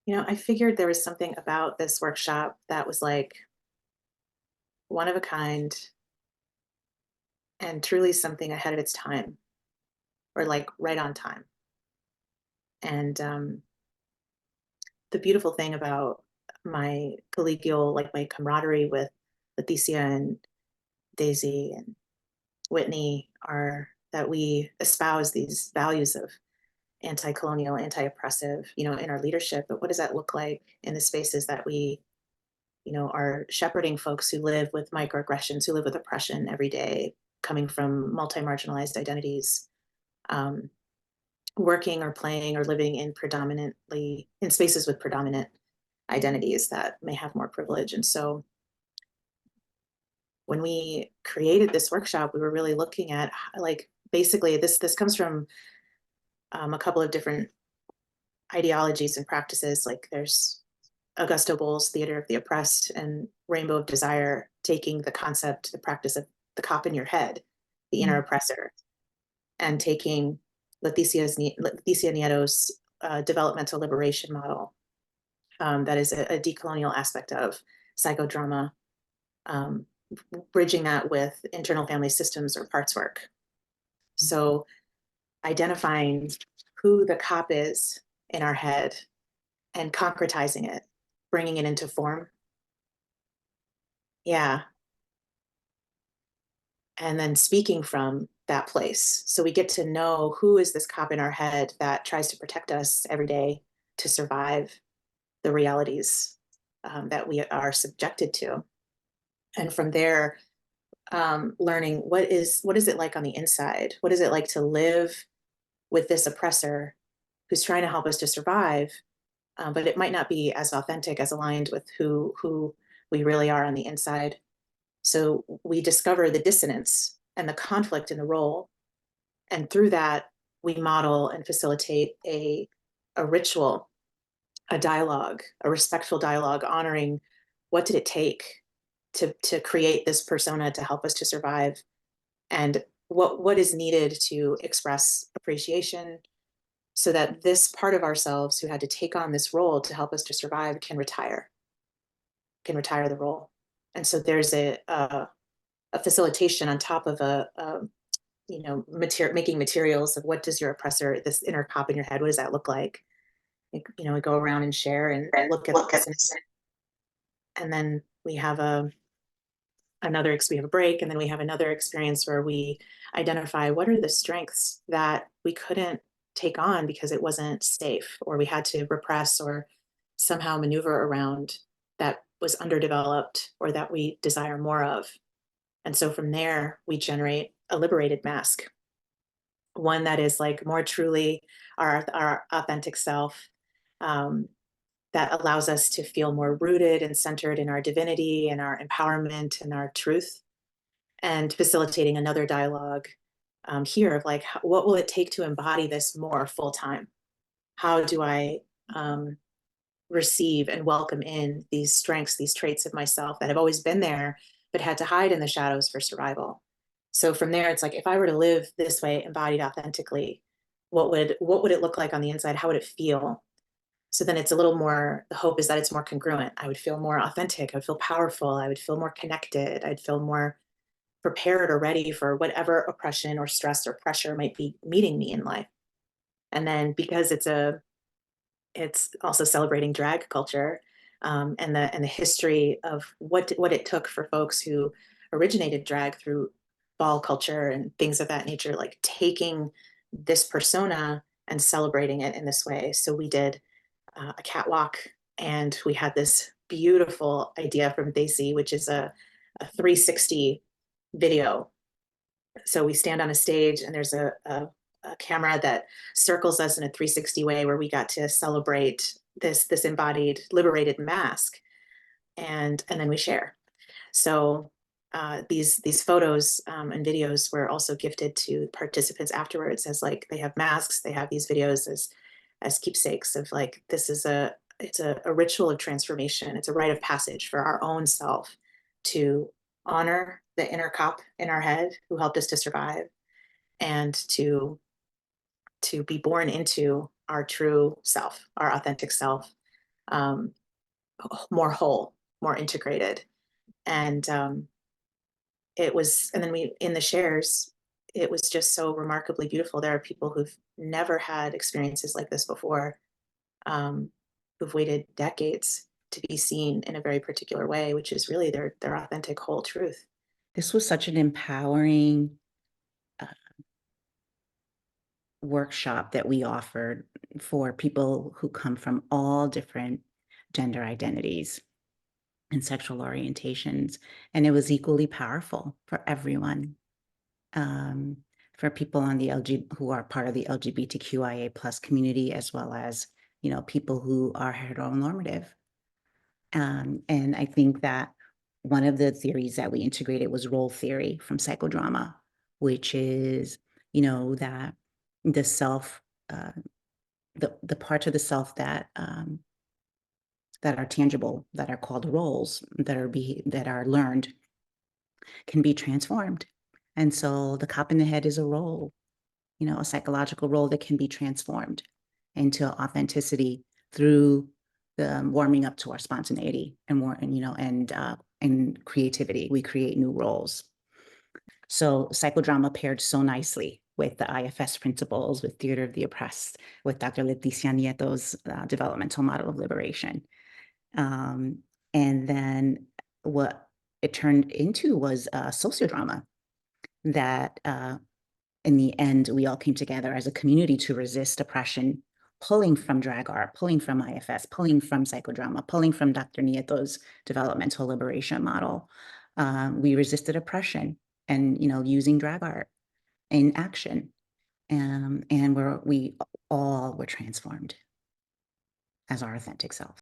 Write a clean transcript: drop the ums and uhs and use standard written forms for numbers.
I figured there was something about this workshop that was like one of a kind and truly something ahead of its time, or like right on time. And the beautiful thing about my collegial, like my camaraderie with Leticia and Daisy and Whitney, are that we espouse these values of anti-colonial, anti-oppressive, in our leadership. But what does that look like in the spaces that we are shepherding folks who live with microaggressions, who live with oppression every day, coming from multi-marginalized identities, um, working or playing or living in predominantly in spaces with predominant identities that may have more privilege. And so when we created this workshop, we were really looking at like basically this comes from a couple of different ideologies and practices. Like there's Augusto Boal's Theater of the Oppressed and Rainbow of Desire, taking the concept, the practice of the cop in your head, the inner oppressor, and taking Leticia Nieto's developmental liberation model, that is a decolonial aspect of psychodrama, um, bridging that with internal family systems or parts work. So identifying who the cop is in our head and concretizing it, bringing it into form. Yeah. And then speaking from that place. So we get to know who is this cop in our head that tries to protect us every day to survive the realities that we are subjected to. And from there, learning what is it like on the inside? What is it like to live with this oppressor who's trying to help us to survive, but it might not be as authentic, as aligned with who we really are on the inside. So we discover the dissonance and the conflict in the role. And through that, we model and facilitate a ritual, a dialogue, a respectful dialogue, honoring what did it take to create this persona to help us to survive, and what is needed to express appreciation so that this part of ourselves who had to take on this role to help us to survive can retire the role. And so there's a facilitation on top of making materials of what does your oppressor, this inner cop in your head, what does that look like? We go around and share and look at this, and then we have we have a break, and then we have another experience where we identify what are the strengths that we couldn't take on because it wasn't safe, or we had to repress or somehow maneuver around, that was underdeveloped or that we desire more of. And so from there, we generate a liberated mask, one that is like more truly our authentic self, um, that allows us to feel more rooted and centered in our divinity and our empowerment and our truth, and facilitating another dialogue here of like, what will it take to embody this more full time? How do I receive and welcome in these strengths, these traits of myself that have always been there, but had to hide in the shadows for survival? So from there, it's like, if I were to live this way, embodied authentically, what would it look like on the inside? How would it feel? So then it's a little more, the hope is that it's more congruent. I would feel more authentic. I would feel powerful. I would feel more connected. I'd feel more prepared or ready for whatever oppression or stress or pressure might be meeting me in life. And then because it's also celebrating drag culture, and the history of what it took for folks who originated drag through ball culture and things of that nature, like taking this persona and celebrating it in this way. So we did a catwalk, and we had this beautiful idea from Daisy, which is a 360 video. So we stand on a stage, and there's a camera that circles us in a 360 way, where we got to celebrate this embodied liberated mask, and then we share. So these photos and videos were also gifted to participants afterwards, as like they have masks, they have these videos as keepsakes of like, this is it's a ritual of transformation. It's a rite of passage for our own self to honor the inner cop in our head who helped us to survive, and to be born into our true self, our authentic self, more whole, more integrated. And it was, and then we, in the shares, it was just so remarkably beautiful. There are people who've never had experiences like this before, who've waited decades to be seen in a very particular way, which is really their authentic whole truth. This was such an empowering workshop that we offered for people who come from all different gender identities and sexual orientations. And it was equally powerful for everyone. For people on the who are part of the LGBTQIA plus community, as well as, you know, people who are heteronormative. And I think that one of the theories that we integrated was role theory from psychodrama, which is, you know, that the self, the parts of the self that that are tangible, that are called roles, that are learned, can be transformed. And so the cop in the head is a role, you know, a psychological role that can be transformed into authenticity through the warming up to our spontaneity and more, and, you know, and creativity. We create new roles. So psychodrama paired so nicely with the IFS principles, with Theater of the Oppressed, with Dr. Leticia Nieto's developmental model of liberation. And then what it turned into was a sociodrama that in the end, we all came together as a community to resist oppression, pulling from drag art, pulling from IFS, pulling from psychodrama, pulling from Dr. Nieto's developmental liberation model. We resisted oppression and, you know, using drag art in action. And we all were transformed as our authentic self.